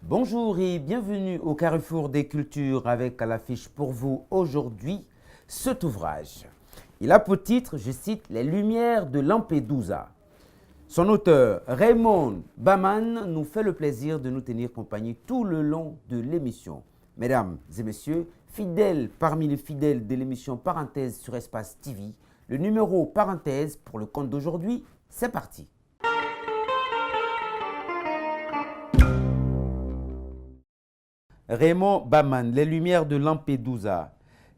Bonjour et bienvenue au Carrefour des Cultures avec à l'affiche pour vous aujourd'hui cet ouvrage. Il a pour titre, je cite, « Les Lumières de Lampedusa ». Son auteur, Raymond Baman, nous fait le plaisir de nous tenir compagnie tout le long de l'émission. Mesdames et messieurs, fidèles parmi les fidèles de l'émission Parenthèse sur Espace TV, le numéro Parenthèse pour le conte d'aujourd'hui, c'est parti. Raymond Baman, Les Lumières de Lampedusa.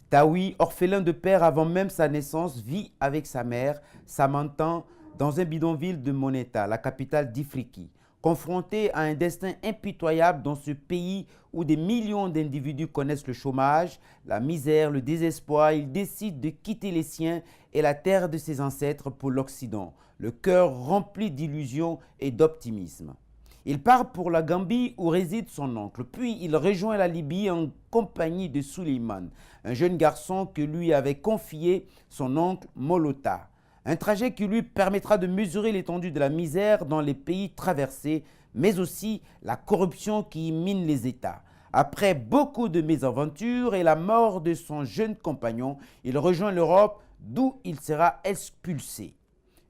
Tawi, orphelin de père avant même sa naissance, vit avec sa mère, Samantha, dans un bidonville de Moneta, la capitale d'Ifriki. Confronté à un destin impitoyable dans ce pays où des millions d'individus connaissent le chômage, la misère, le désespoir, il décide de quitter les siens et la terre de ses ancêtres pour l'Occident, le cœur rempli d'illusions et d'optimisme. Il part pour la Gambie où réside son oncle, puis il rejoint la Libye en compagnie de Suleiman, un jeune garçon que lui avait confié son oncle Molota. Un trajet qui lui permettra de mesurer l'étendue de la misère dans les pays traversés, mais aussi la corruption qui y mine les États. Après beaucoup de mésaventures et la mort de son jeune compagnon, il rejoint l'Europe d'où il sera expulsé.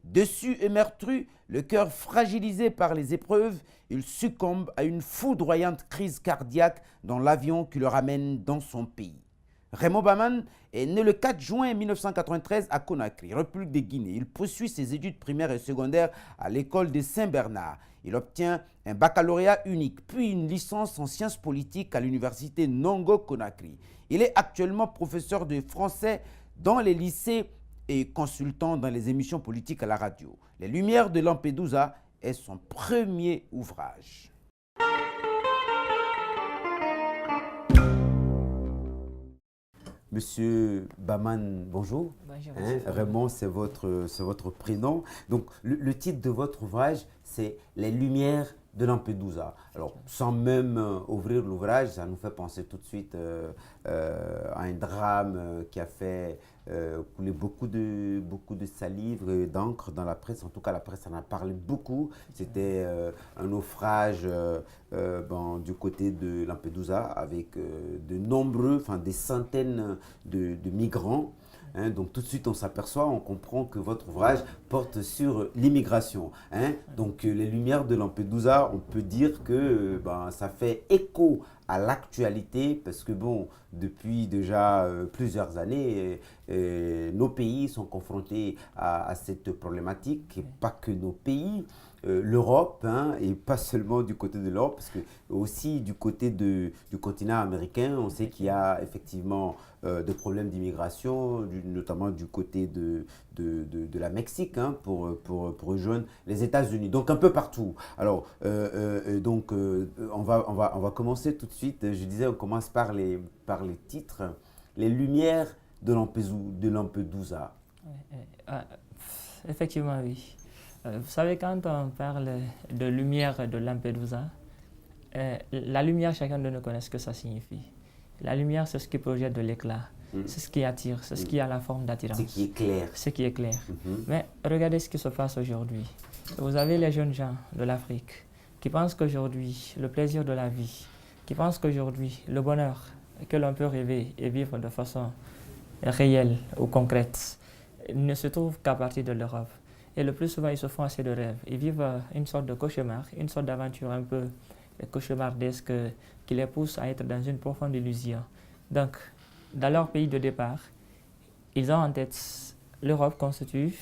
Dessus et meurtru, le cœur fragilisé par les épreuves, il succombe à une foudroyante crise cardiaque dans l'avion qui le ramène dans son pays. Raymond Baman est né le 4 juin 1993 à Conakry, République de Guinée. Il poursuit ses études primaires et secondaires à l'école de Saint-Bernard. Il obtient un baccalauréat unique, puis une licence en sciences politiques à l'université Nongo Conakry. Il est actuellement professeur de français dans les lycées et consultant dans les émissions politiques à la radio. Les Lumières de Lampedusa est son premier ouvrage. Monsieur Baman, bonjour. Bonjour. Raymond, c'est votre prénom. Donc, le titre de votre ouvrage, c'est Les Lumières de Lampedusa. Alors, sans même ouvrir l'ouvrage, ça nous fait penser tout de suite à un drame qui a fait couler beaucoup de salive et d'encre dans la presse. En tout cas, la presse en a parlé beaucoup. C'était un naufrage du côté de Lampedusa avec des centaines de migrants. Donc tout de suite on s'aperçoit, on comprend que votre ouvrage porte sur l'immigration. Donc les Lumières de Lampedusa, on peut dire que ça fait écho à l'actualité parce que depuis déjà plusieurs années, nos pays sont confrontés à cette problématique, et pas que nos pays. L'Europe, et pas seulement du côté de l'Europe, parce que aussi du côté du continent américain, on sait qu'il y a effectivement des problèmes d'immigration, notamment du côté de la Mexique, pour rejoindre les États-Unis, donc un peu partout. Alors, on va commencer tout de suite. Je disais, on commence par les titres. Les Lumières de Lampedusa. Effectivement, oui. Vous savez, quand on parle de lumière de Lampedusa, la lumière, chacun de nous connaît ce que ça signifie. La lumière, c'est ce qui projette de l'éclat, c'est ce qui attire, c'est ce qui a la forme d'attirance. Ce qui est clair. Ce qui est clair. Mais regardez ce qui se passe aujourd'hui. Vous avez les jeunes gens de l'Afrique qui pensent qu'aujourd'hui, le plaisir de la vie, qui pensent qu'aujourd'hui, le bonheur que l'on peut rêver et vivre de façon réelle ou concrète ne se trouve qu'à partir de l'Europe. Et le plus souvent, ils se font assez de rêves. Ils vivent une sorte de cauchemar, une sorte d'aventure un peu cauchemardesque qui les pousse à être dans une profonde illusion. Donc, dans leur pays de départ, ils ont en tête l'Europe constitue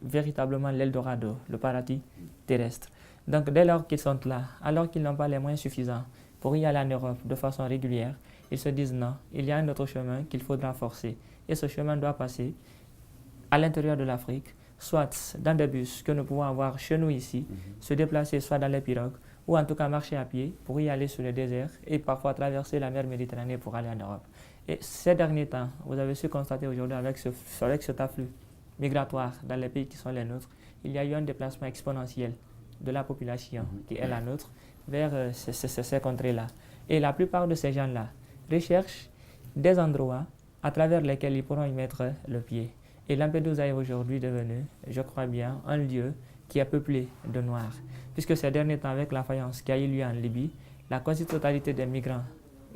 véritablement l'Eldorado, le paradis terrestre. Donc, dès lors qu'ils sont là, alors qu'ils n'ont pas les moyens suffisants pour y aller en Europe de façon régulière, ils se disent non, il y a un autre chemin qu'il faudra forcer. Et ce chemin doit passer à l'intérieur de l'Afrique, soit dans des bus que nous pouvons avoir chez nous ici, se déplacer soit dans les pirogues, ou en tout cas marcher à pied pour y aller sur le désert et parfois traverser la mer Méditerranée pour aller en Europe. Et ces derniers temps, vous avez su constater aujourd'hui avec cet afflux migratoire dans les pays qui sont les nôtres, il y a eu un déplacement exponentiel de la population qui est la nôtre vers ces contrées-là. Et la plupart de ces gens-là recherchent des endroits à travers lesquels ils pourront y mettre le pied. Et Lampedusa est aujourd'hui devenu, je crois bien, un lieu qui est peuplé de Noirs. Puisque ces derniers temps, avec la faïence qui a eu lieu en Libye, la quasi-totalité des migrants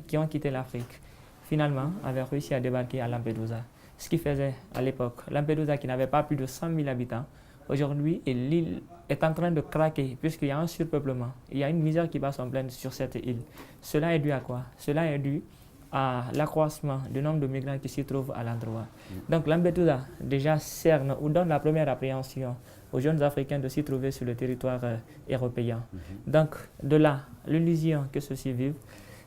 qui ont quitté l'Afrique, finalement, avaient réussi à débarquer à Lampedusa. Ce qui faisait à l'époque, Lampedusa qui n'avait pas plus de 100 000 habitants, aujourd'hui, l'île est en train de craquer puisqu'il y a un surpeuplement. Il y a une misère qui bat son plein sur cette île. Cela est dû à quoi? Cela est dû à l'accroissement du nombre de migrants qui s'y trouvent à l'endroit. Donc Lampedusa déjà cerne ou donne la première appréhension aux jeunes Africains de s'y trouver sur le territoire européen. Donc de là, l'illusion que ceux-ci vivent,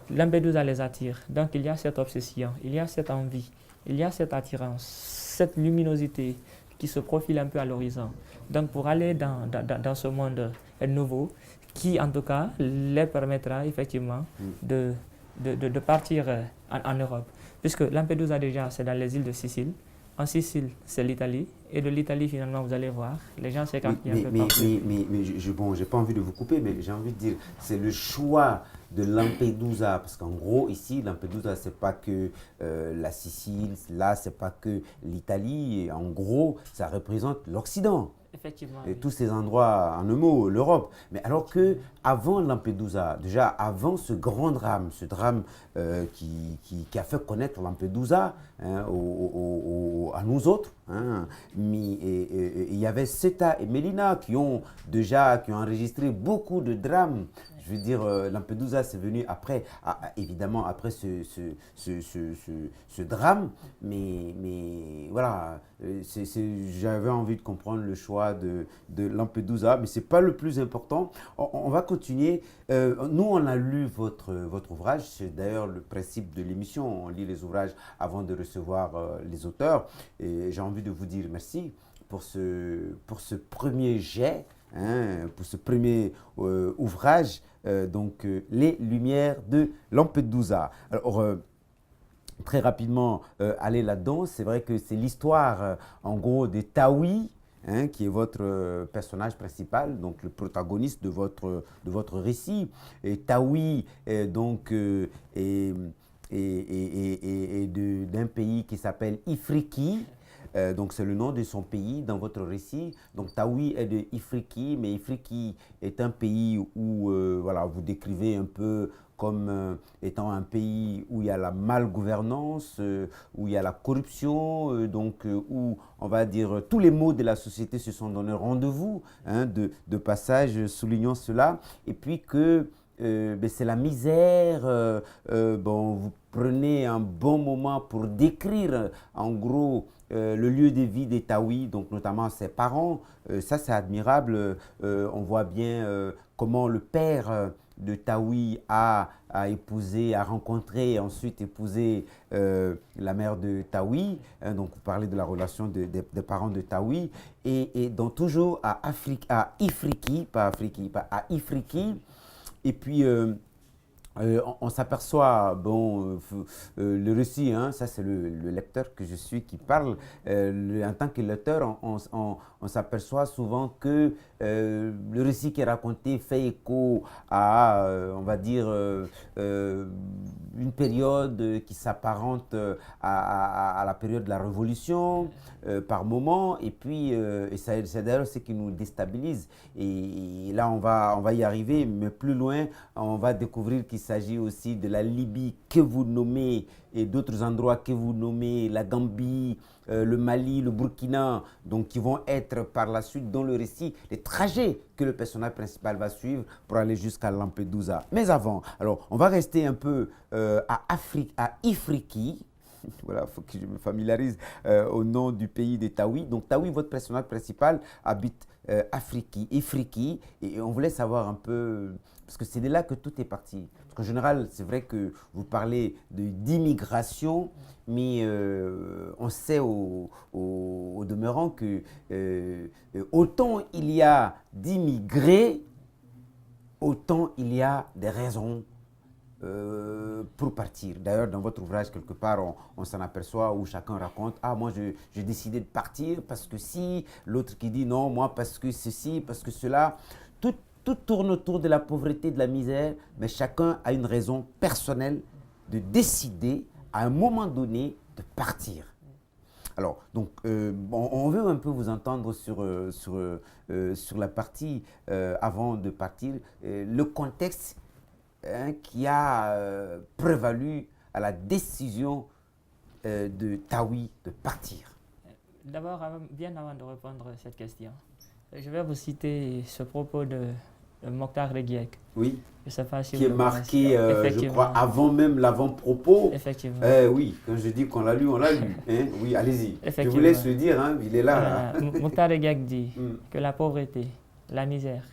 Lampedusa les attire. Donc il y a cette obsession, il y a cette envie, il y a cette attirance, cette luminosité qui se profile un peu à l'horizon. Donc pour aller dans ce monde nouveau, qui en tout cas les permettra effectivement de partir en Europe. Puisque Lampedusa déjà, c'est dans les îles de Sicile. En Sicile, c'est l'Italie. Et de l'Italie, finalement, vous allez voir, les gens s'écartent un peu partout. Bon, j'ai pas envie de vous couper, mais j'ai envie de dire, c'est le choix de Lampedusa. Parce qu'en gros, ici, Lampedusa, c'est pas que la Sicile, là, c'est pas que l'Italie. En gros, ça représente l'Occident. Effectivement. Et tous ces endroits, en un mot, l'Europe. Mais alors que avant Lampedusa, déjà avant ce grand drame, ce drame qui a fait connaître Lampedusa hein, à nous autres, hein, il y avait Ceta et Melina qui ont enregistré beaucoup de drames. Je veux dire, Lampedusa, c'est venu après, évidemment, après ce drame. Mais voilà, j'avais envie de comprendre le choix de Lampedusa, mais ce n'est pas le plus important. On va continuer. Nous, on a lu votre ouvrage. C'est d'ailleurs le principe de l'émission. On lit les ouvrages avant de recevoir les auteurs. Et j'ai envie de vous dire merci pour ce premier jet. Hein, pour ce premier ouvrage, Les Lumières de Lampedusa. Alors, très rapidement, aller là-dedans, c'est vrai que c'est l'histoire, en gros, de Tawi, hein, qui est votre personnage principal, donc le protagoniste de votre récit. Et Tawi, est d'un pays qui s'appelle Ifriki. Donc c'est le nom de son pays dans votre récit. Donc Tawi est de Ifriki, mais Ifriki est un pays où voilà, vous décrivez un peu comme étant un pays où il y a la malgouvernance, où il y a la corruption, où on va dire tous les maux de la société se sont donnés rendez-vous, hein, de passage, soulignons cela, et puis que c'est la misère. Vous prenez un bon moment pour décrire en gros le lieu de vie des Tawi, donc notamment ses parents. Ça, c'est admirable. On voit bien comment le père de Tawi a rencontré et ensuite épousé la mère de Tawi. Hein, donc, vous parlez de la relation des parents de Tawi. Et donc, toujours à Ifriki, pas Ifriki. Et puis, on s'aperçoit, le récit, hein, ça c'est le lecteur que je suis qui parle. En tant que lecteur, on s'aperçoit souvent que le récit qui est raconté fait écho à, on va dire, une période qui s'apparente à la période de la Révolution par moment. Et puis, c'est d'ailleurs ce qui nous déstabilise. Et là, on va y arriver, mais plus loin, on va découvrir qu'il s'agit aussi de la Libye que vous nommez et d'autres endroits que vous nommez, la Gambie, le Mali, le Burkina, donc qui vont être par la suite dans le récit les trajets que le personnage principal va suivre pour aller jusqu'à Lampedusa. Mais avant, alors on va rester un peu à Ifriki. Voilà, il faut que je me familiarise au nom du pays des Tawi. Donc Tawi, votre personnage principal, habite Ifriki, et on voulait savoir un peu, parce que c'est de là que tout est parti. Parce qu'en général, c'est vrai que vous parlez d'immigration, mais on sait au demeurant que autant il y a d'immigrés, autant il y a des raisons pour partir. D'ailleurs, dans votre ouvrage, quelque part, on s'en aperçoit où chacun raconte « Ah, moi, j'ai décidé de partir parce que si », l'autre qui dit « Non, moi, parce que ceci, parce que cela ». Tout tourne autour de la pauvreté, de la misère, mais chacun a une raison personnelle de décider, à un moment donné, de partir. Alors, donc, on veut un peu vous entendre sur la partie avant de partir, le contexte hein, qui a prévalu à la décision de Tawi de partir? D'abord, bien avant de répondre à cette question, je vais vous citer ce propos de Mokhtar Reguiec. Oui. Je sais pas si qui est vous marqué, je crois, Effectivement. avant même l'avant-propos. Effectivement. Oui, quand je dis qu'on l'a lu, on l'a lu. Hein. Oui, allez-y. Je vous Effectivement. laisse le dire, hein, il est là. là. Mokhtar Reguiec dit Mm. que la pauvreté, la misère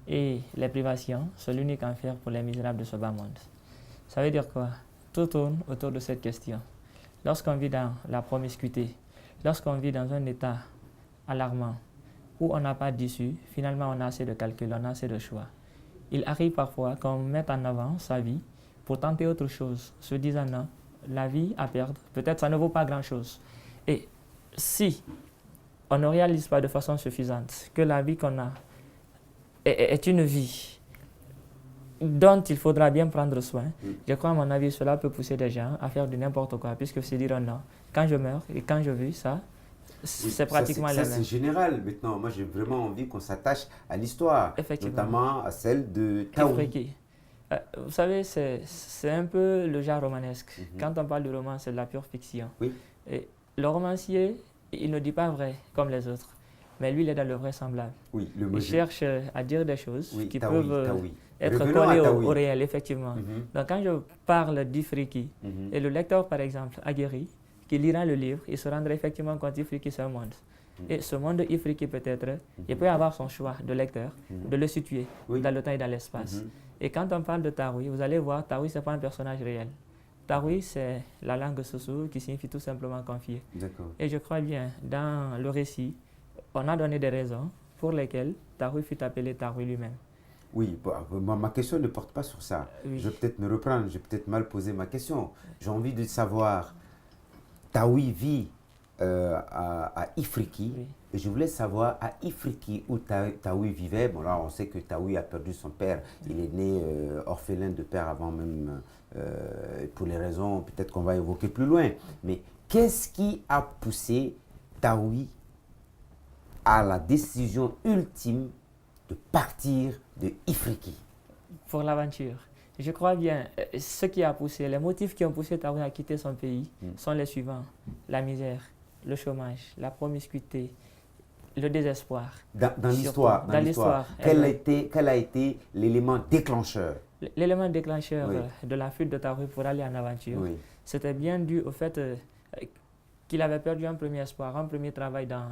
et les privations sont l'unique enfer pour les misérables de ce bas monde. Ça veut dire quoi? Tout tourne autour de cette question. Lorsqu'on vit dans la promiscuité, lorsqu'on vit dans un état alarmant, où on n'a pas d'issue, finalement on a assez de calculs, on a assez de choix. Il arrive parfois qu'on mette en avant sa vie pour tenter autre chose, se disant non, la vie à perdre, peut-être ça ne vaut pas grand-chose. Et si on ne réalise pas de façon suffisante que la vie qu'on a est une vie dont il faudra bien prendre soin, je crois à mon avis cela peut pousser des gens à faire du n'importe quoi, puisque se diront non, quand je meurs et quand je vis ça, c'est pratiquement les mêmes. Ça, c'est général maintenant. Moi, j'ai vraiment envie qu'on s'attache à l'histoire, notamment à celle de Tawi. Vous savez, c'est un peu le genre romanesque. Quand on parle de roman, c'est de la pure fiction. Oui. Et le romancier, il ne dit pas vrai comme les autres, mais lui, il est dans le vraisemblable. Oui, il cherche à dire des choses qui Tawi, peuvent être collées au réel, effectivement. Donc, quand je parle d'Ifriqui, et le lecteur, par exemple, aguerri, qui lira le livre, il se rendra effectivement compte qu'Ifriqui, c'est un monde. Et ce monde Ifriqui, peut-être, il peut avoir son choix de lecteur, de le situer dans le temps et dans l'espace. Et quand on parle de Tawi, vous allez voir, Tawi, ce n'est pas un personnage réel. Tawi, c'est la langue Sossou qui signifie tout simplement confier. Et je crois bien, dans le récit, on a donné des raisons pour lesquelles Tawi fut appelé Tawi lui-même. Oui, ma question ne porte pas sur ça. Oui. Je vais peut-être me reprendre, j'ai peut-être mal posé ma question. J'ai envie de savoir, Tawi vit à Ifriqui, et je voulais savoir à Ifriqui où Tawi vivait. Bon là, on sait que Tawi a perdu son père, il est né orphelin de père avant même, pour les raisons peut-être qu'on va évoquer plus loin. Mais qu'est-ce qui a poussé Tawi à la décision ultime de partir de Ifriqui? Pour l'aventure. Je crois bien, ce qui a poussé, les motifs qui ont poussé Tawi à quitter son pays sont les suivants. La misère, le chômage, la promiscuité, le désespoir. Dans l'histoire, quel a été l'élément déclencheur? L'élément déclencheur de la fuite de Tawi pour aller en aventure, c'était bien dû au fait qu'il avait perdu un premier espoir, un premier travail dans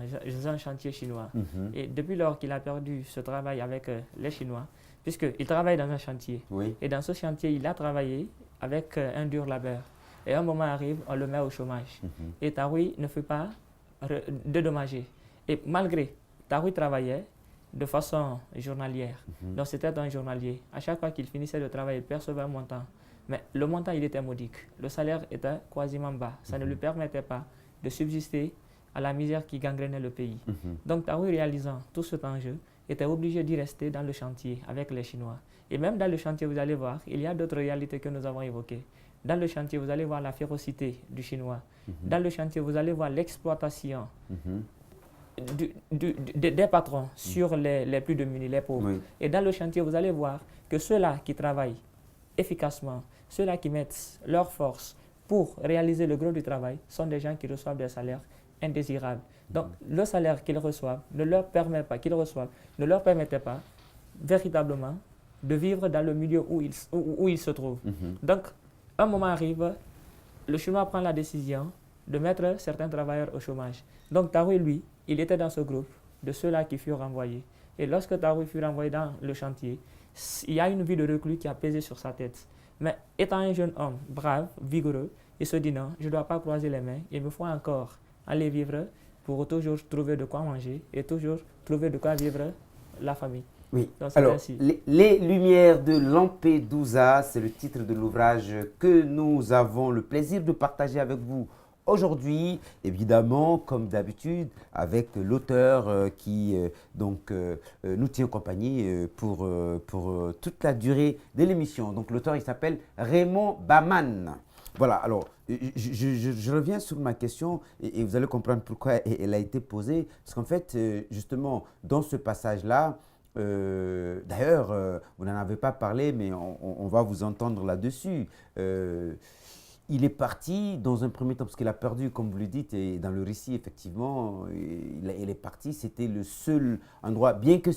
un chantier chinois. Et depuis lors qu'il a perdu ce travail avec les Chinois, puisqu'il travaille dans un chantier, et dans ce chantier, il a travaillé avec un dur labeur. Et un moment arrive, on le met au chômage. Et Tawi ne fut pas dédommagé. Et malgré, Tawi travaillait de façon journalière. Donc c'était un journalier. À chaque fois qu'il finissait de travailler, il percevait un montant. Mais le montant, il était modique. Le salaire était quasiment bas. Ça ne lui permettait pas de subsister à la misère qui gangrénait le pays. Donc Tawi, réalisant tout cet enjeu, était obligé d'y rester dans le chantier avec les Chinois. Et même dans le chantier, vous allez voir, il y a d'autres réalités que nous avons évoquées. Dans le chantier, vous allez voir la férocité du Chinois. Dans le chantier, vous allez voir l'exploitation des patrons sur les plus démunis, les pauvres. Et dans le chantier, vous allez voir que ceux-là qui travaillent efficacement, ceux-là qui mettent leur force pour réaliser le gros du travail, sont des gens qui reçoivent des salaires indésirables. Donc, le salaire qu'ils reçoivent ne leur permettait pas véritablement de vivre dans le milieu où ils se trouvent. Donc, un moment arrive, le Chinois prend la décision de mettre certains travailleurs au chômage. Donc, Tawi, lui, il était dans ce groupe de ceux-là qui furent renvoyés. Et lorsque Tawi fut renvoyé dans le chantier, il y a une vie de reclus qui a pesé sur sa tête. Mais étant un jeune homme brave, vigoureux, il se dit non, je ne dois pas croiser les mains, il me faut encore aller vivre pour toujours trouver de quoi manger et toujours trouver de quoi vivre la famille. Oui, donc, alors, les Lumières de Lampedusa, c'est le titre de l'ouvrage que nous avons le plaisir de partager avec vous aujourd'hui, évidemment, comme d'habitude, avec l'auteur qui nous tient compagnie pour toute la durée de l'émission. Donc l'auteur, il s'appelle Raymond Baman. Voilà, alors, je reviens sur ma question et vous allez comprendre pourquoi elle a été posée. Parce qu'en fait, justement, dans ce passage-là, D'ailleurs, vous n'en avez pas parlé, mais on va vous entendre là-dessus. Il est parti dans un premier temps, parce qu'il a perdu, comme vous le dites, et dans le récit, effectivement, il est parti. C'était le seul endroit, bien que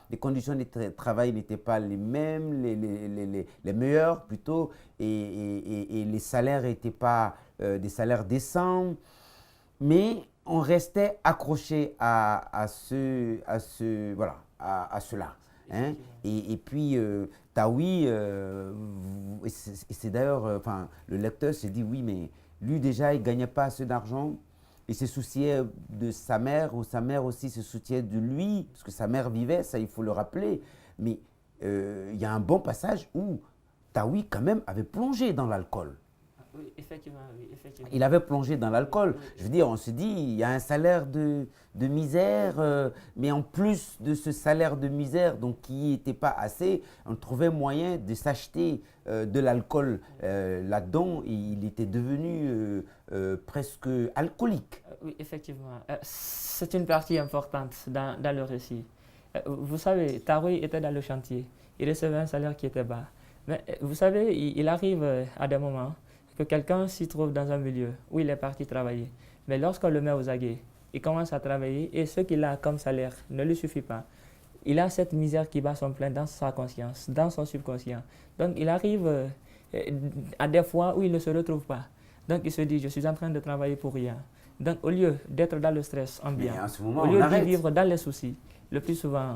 les conditions de travail n'étaient pas les mêmes, les meilleures plutôt, et les salaires n'étaient pas des salaires décents, mais on restait accroché voilà, à cela. Hein. Et puis, Taoui, et c'est d'ailleurs, enfin, le lecteur s'est dit, oui, mais lui déjà, il ne gagnait pas assez d'argent. Il se souciait de sa mère, ou sa mère aussi se souciait de lui, parce que sa mère vivait, ça il faut le rappeler. Mais il y a un bon passage où Taoui, quand même, avait plongé dans l'alcool. Oui, effectivement, oui, effectivement. Il avait plongé dans l'alcool. Je veux dire, on se dit, il y a un salaire de misère, mais en plus de ce salaire de misère, donc qui n'était pas assez, on trouvait moyen de s'acheter de l'alcool là-dedans, et il était devenu presque alcoolique. Oui, effectivement. C'est une partie importante dans le récit. Vous savez, Taoui était dans le chantier. Il recevait un salaire qui était bas. Mais vous savez, il arrive à des moments que quelqu'un s'y trouve dans un milieu où il est parti travailler. Mais lorsqu'on le met aux aguets, il commence à travailler et ce qu'il a comme salaire ne lui suffit pas. Il a cette misère qui bat son plein dans sa conscience, dans son subconscient. Donc il arrive à des fois où il ne se retrouve pas. Donc il se dit, je suis en train de travailler pour rien. Donc au lieu d'être dans le stress ambiant, au lieu de vivre dans les soucis, le plus souvent...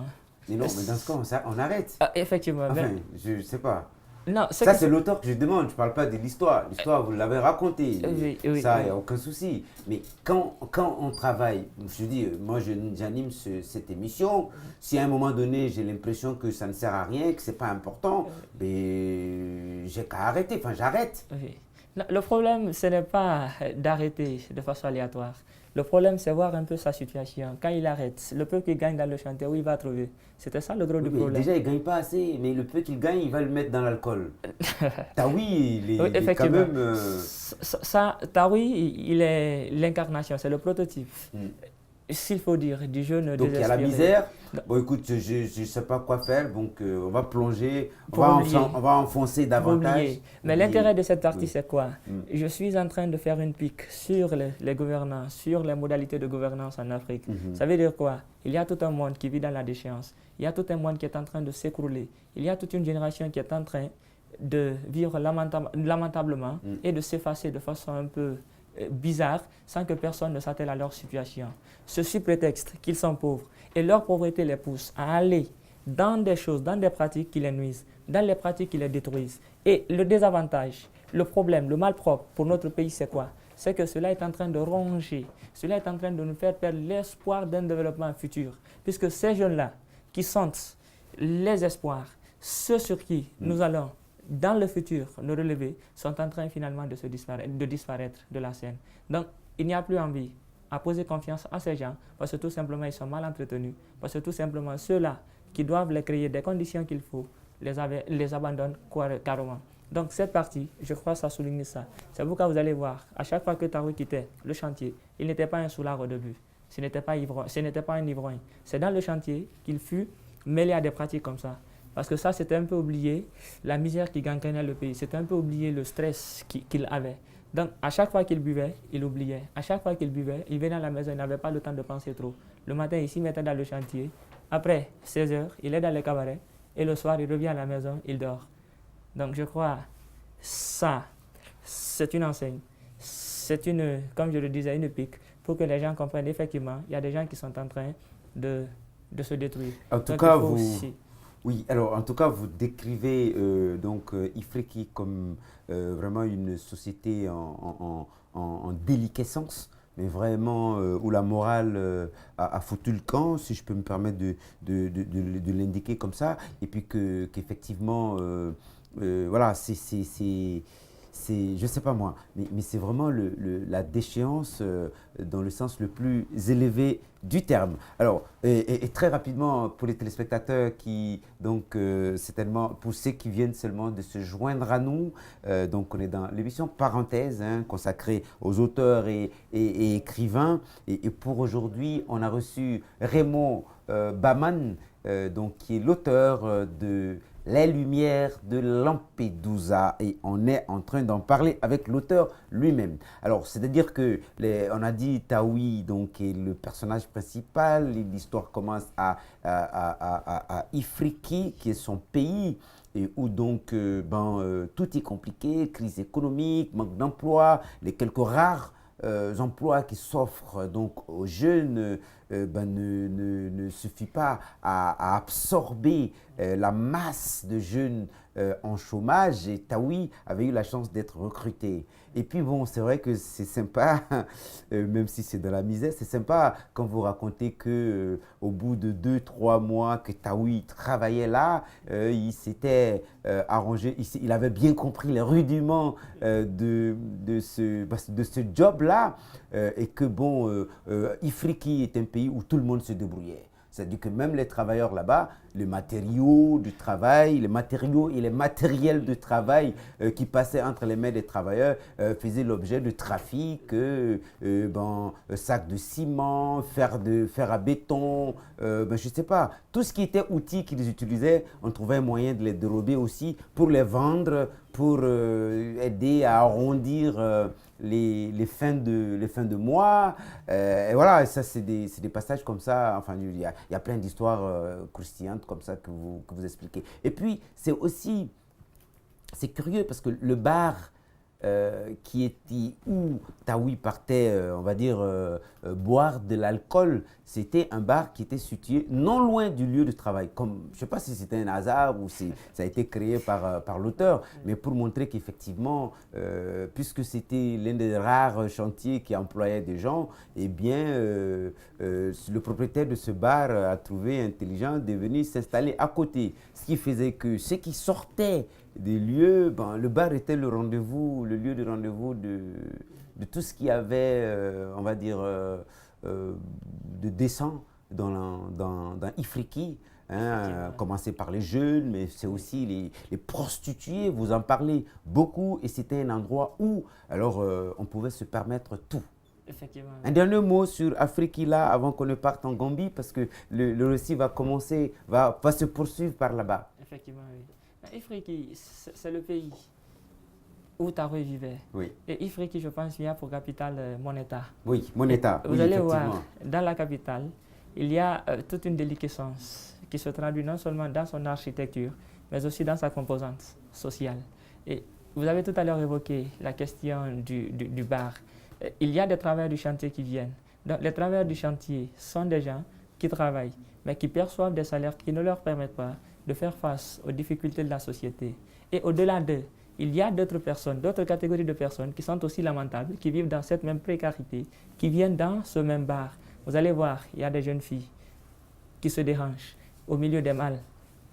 Mais non, mais dans ce cas, on arrête. Effectivement. Enfin, je ne sais pas. Non, ça, c'est l'auteur que je demande. Je ne parle pas de l'histoire. L'histoire, vous l'avez racontée. Oui, ça, il n'y a aucun souci. Mais quand on travaille, je dis, moi, j'anime cette émission. Si à un moment donné, j'ai l'impression que ça ne sert à rien, que ce n'est pas important, ben, j'ai qu'à arrêter. Enfin, j'arrête. Oui. Non, le problème, ce n'est pas d'arrêter de façon aléatoire. Le problème, c'est voir un peu sa situation. Quand il arrête, le peu qu'il gagne dans le chantier, où il va trouver? C'était ça le gros du problème. Déjà, il ne gagne pas assez, mais le peu qu'il gagne, il va le mettre dans l'alcool. Taoui, il est quand même... Taoui, il est l'incarnation, c'est le prototype. S'il faut dire, du jeune donc désespéré. Il y a la misère. Bon, écoute, je ne sais pas quoi faire, donc on va plonger, on va enfoncer davantage. Mais l'intérêt de cette partie, c'est quoi? Je suis en train de faire une pique sur les gouvernants, sur les modalités de gouvernance en Afrique. Ça veut dire quoi? Il y a tout un monde qui vit dans la déchéance. Il y a tout un monde qui est en train de s'écrouler. Il y a toute une génération qui est en train de vivre lamentablement et de s'effacer de façon un peu bizarre, sans que personne ne s'attelle à leur situation. Ceci prétexte qu'ils sont pauvres et leur pauvreté les pousse à aller dans des choses, dans des pratiques qui les nuisent, dans les pratiques qui les détruisent. Et le désavantage, le problème, le malpropre pour notre pays, c'est quoi? C'est que cela est en train de ronger, cela est en train de nous faire perdre l'espoir d'un développement futur. Puisque ces jeunes-là qui sentent les espoirs, ceux sur qui nous allons dans le futur, nous relever, sont en train finalement de disparaître de la scène. Donc, il n'y a plus envie à poser confiance à ces gens parce que tout simplement, ils sont mal entretenus, parce que tout simplement, ceux-là qui doivent les créer des conditions qu'il faut, les abandonnent carrément. Donc, cette partie, je crois que ça souligne ça. C'est pourquoi vous allez voir, à chaque fois que Taoui quittait le chantier, il n'était pas un soulard au début. Ce n'était pas un ivrogne. C'est dans le chantier qu'il fut mêlé à des pratiques comme ça. Parce que ça, c'était un peu oublié, la misère qui gangrénait le pays, c'était un peu oublié le stress qu'il avait. Donc, à chaque fois qu'il buvait, il oubliait. À chaque fois qu'il buvait, il venait à la maison, il n'avait pas le temps de penser trop. Le matin, il s'y mettait dans le chantier. Après 16 heures, il est dans les cabarets. Et le soir, il revient à la maison, il dort. Donc, je crois, ça, c'est une enseigne. C'est une, comme je le disais, une pique pour que les gens comprennent effectivement, il y a des gens qui sont en train de se détruire. En tout cas, oui, alors en tout cas, vous décrivez Ifriki comme vraiment une société en déliquescence, mais vraiment où la morale a foutu le camp, si je peux me permettre de l'indiquer comme ça, et puis qu'effectivement, voilà, je ne sais pas moi, mais c'est vraiment la déchéance dans le sens le plus élevé du terme. Alors, et très rapidement, pour les téléspectateurs qui, donc, c'est tellement, pour ceux qui viennent seulement de se joindre à nous, donc on est dans l'émission Parenthèse, consacrée aux auteurs et écrivains. Et pour aujourd'hui, on a reçu Raymond Baman, donc, qui est l'auteur de Les Lumières de Lampedusa, et on est en train d'en parler avec l'auteur lui-même. Alors, c'est-à-dire que, on a dit Tawi donc, est le personnage principal, l'histoire commence à Ifriki, qui est son pays, et où donc tout est compliqué, crise économique, manque d'emploi, les quelques rares emplois qui s'offrent donc aux jeunes ne suffit pas à absorber la masse de jeunes en chômage, et Tawi avait eu la chance d'être recruté. Et puis bon, c'est vrai que c'est sympa, même si c'est de la misère, c'est sympa quand vous racontez que au bout de 2-3 mois que Tawi travaillait là, il s'était arrangé, il avait bien compris les rudiments de ce job-là, et que bon, Ifriki est un pays où tout le monde se débrouillait. C'est-à-dire que même les travailleurs là-bas, les matériaux du travail, les matériaux et les matériels de travail qui passaient entre les mains des travailleurs faisaient l'objet de trafic, sacs de ciment, fer à béton, je ne sais pas. Tout ce qui était outils qu'ils utilisaient, on trouvait un moyen de les dérober aussi pour les vendre, pour aider à arrondir les fins de mois. Et voilà, ça c'est des passages comme ça. Enfin, il y a plein d'histoires croustillantes comme ça que vous expliquez. Et puis, c'est curieux parce que le bar où Tawi partait, on va dire, boire de l'alcool, c'était un bar qui était situé non loin du lieu de travail. Comme, je ne sais pas si c'était un hasard ou si ça a été créé par l'auteur, mais pour montrer qu'effectivement, puisque c'était l'un des rares chantiers qui employait des gens, eh bien, le propriétaire de ce bar a trouvé intelligent de venir s'installer à côté. Ce qui faisait que ceux qui sortaient des lieux, le bar était le rendez-vous, le lieu de rendez-vous de tout ce qu'il y avait, on va dire, de décent dans Ifriki. Commencer par les jeunes, mais c'est aussi les prostituées, vous en parlez beaucoup, et c'était un endroit où alors on pouvait se permettre tout. Effectivement. Un dernier mot sur Afrique là, avant qu'on ne parte en Gambie, parce que le récit va se poursuivre par là-bas. Effectivement, oui. Ifriki, c'est le pays où Tawi vivait. Oui. Et Ifriki, je pense, vient pour capitale Moneta. Oui, Moneta. Vous allez voir, dans la capitale, il y a toute une déliquescence qui se traduit non seulement dans son architecture, mais aussi dans sa composante sociale. Et vous avez tout à l'heure évoqué la question du bar. Il y a des travailleurs du chantier qui viennent. Donc, les travailleurs du chantier sont des gens qui travaillent, mais qui perçoivent des salaires qui ne leur permettent pas de faire face aux difficultés de la société. Et au-delà d'eux, il y a d'autres personnes, d'autres catégories de personnes qui sont aussi lamentables, qui vivent dans cette même précarité, qui viennent dans ce même bar. Vous allez voir, il y a des jeunes filles qui se dérangent au milieu des mâles,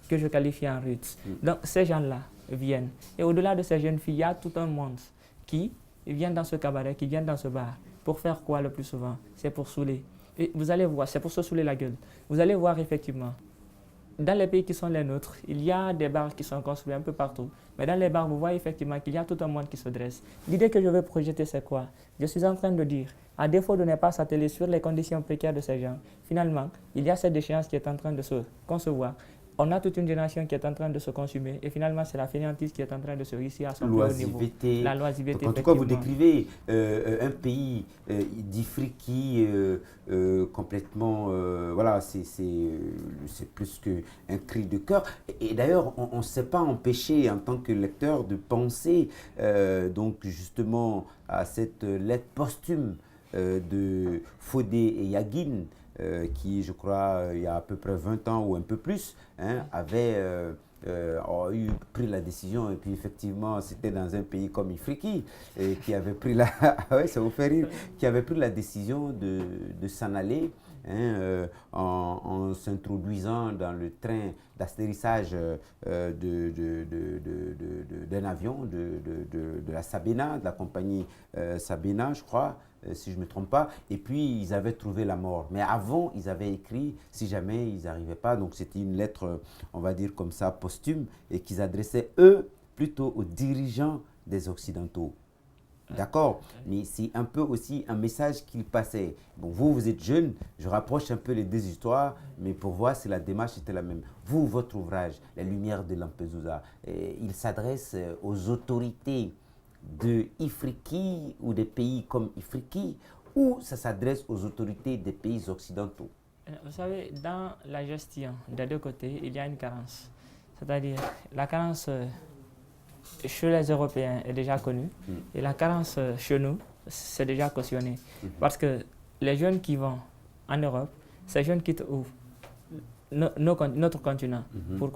que je qualifie en rutes. Donc ces gens-là viennent. Et au-delà de ces jeunes filles, il y a tout un monde qui vient dans ce cabaret, qui vient dans ce bar. Pour faire quoi le plus souvent? C'est pour saouler. Et vous allez voir, c'est pour se saouler la gueule. Vous allez voir effectivement, dans les pays qui sont les nôtres, il y a des bars qui sont construits un peu partout. Mais dans les bars, vous voyez effectivement qu'il y a tout un monde qui se dresse. L'idée que je veux projeter, c'est quoi? Je suis en train de dire, à défaut de ne pas s'atteler sur les conditions précaires de ces gens, finalement, il y a cette déchéance qui est en train de se concevoir. On a toute une génération qui est en train de se consumer et finalement c'est la fainéantise qui est en train de se réussir à son plus haut niveau. La loisiveté. En tout cas, vous décrivez un pays d'Ifriki complètement, voilà, c'est plus qu'un cri de cœur. Et d'ailleurs, on ne s'est pas empêché en tant que lecteur de penser donc justement à cette lettre posthume de Fodé et Yaguine, qui, je crois, il y a à peu près 20 ans ou un peu plus, avait pris la décision, et puis effectivement, c'était dans un pays comme Ifriki, qui avait pris la... ouais, ça vous fait rire, qui avait pris la décision de s'en aller, en s'introduisant dans le train d'atterrissage d'un avion de la Sabena, de la compagnie Sabena, je crois, si je ne me trompe pas, et puis ils avaient trouvé la mort. Mais avant, ils avaient écrit, si jamais ils n'arrivaient pas, donc c'était une lettre, on va dire comme ça, posthume, et qu'ils adressaient eux plutôt aux dirigeants des Occidentaux. D'accord, mais c'est un peu aussi un message qu'il passait. Bon, vous êtes jeune, je rapproche un peu les deux histoires, mais pour voir si la démarche était la même. Vous, votre ouvrage, La lumière de Lampedusa, il s'adresse aux autorités de Ifriqui ou des pays comme Ifriqui, ou ça s'adresse aux autorités des pays occidentaux? Vous savez, dans la gestion des deux côtés, il y a une carence. C'est-à-dire, la carence chez les Européens est déjà connue et la carence chez nous, c'est déjà cautionné. Parce que les jeunes qui vont en Europe, ces jeunes quittent où? Notre continent. Pourquoi?